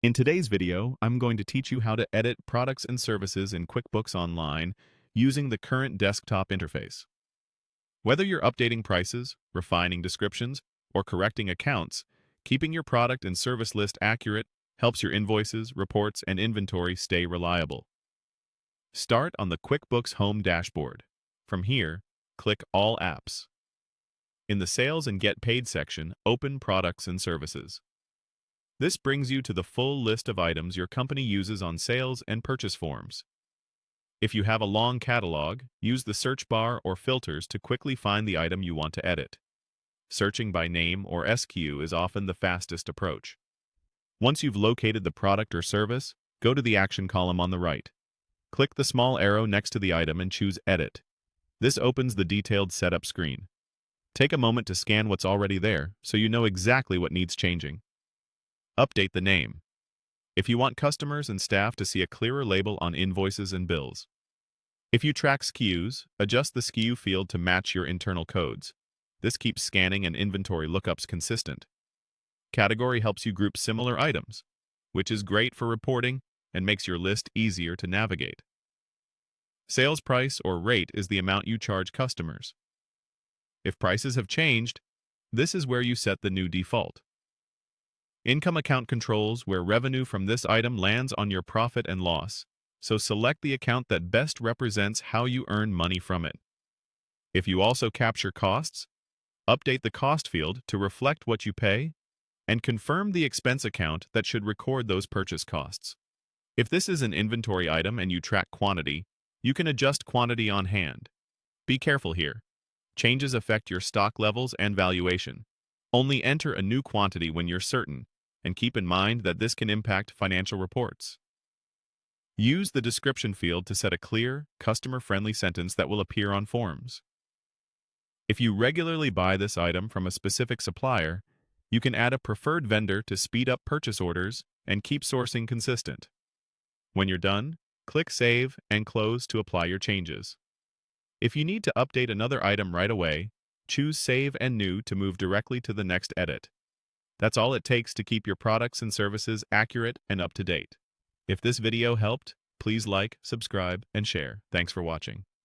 In today's video, I'm going to teach you how to edit products and services in QuickBooks Online using the current desktop interface. Whether you're updating prices, refining descriptions, or correcting accounts, keeping your product and service list accurate helps your invoices, reports, and inventory stay reliable. Start on the QuickBooks Home dashboard. From here, click All Apps. In the Sales and Get Paid section, open Products and Services. This brings you to the full list of items your company uses on sales and purchase forms. If you have a long catalog, use the search bar or filters to quickly find the item you want to edit. Searching by name or SKU is often the fastest approach. Once you've located the product or service, go to the Action column on the right. Click the small arrow next to the item and choose Edit. This opens the detailed setup screen. Take a moment to scan what's already there so you know exactly what needs changing. Update the name. If you want customers and staff to see a clearer label on invoices and bills. If you track SKUs, adjust the SKU field to match your internal codes. This keeps scanning and inventory lookups consistent. Category helps you group similar items, which is great for reporting and makes your list easier to navigate. Sales price or rate is the amount you charge customers. If prices have changed, this is where you set the new default. Income account controls where revenue from this item lands on your profit and loss, so select the account that best represents how you earn money from it. If you also capture costs, update the cost field to reflect what you pay, and confirm the expense account that should record those purchase costs. If this is an inventory item and you track quantity, you can adjust quantity on hand. Be careful here. Changes affect your stock levels and valuation. Only enter a new quantity when you're certain, and keep in mind that this can impact financial reports. Use the description field to set a clear, customer-friendly sentence that will appear on forms. If you regularly buy this item from a specific supplier, you can add a preferred vendor to speed up purchase orders and keep sourcing consistent. When you're done, click Save and Close to apply your changes. If you need to update another item right away, choose Save and New to move directly to the next edit. That's all it takes to keep your products and services accurate and up to date. If this video helped, please like, subscribe, and share. Thanks for watching.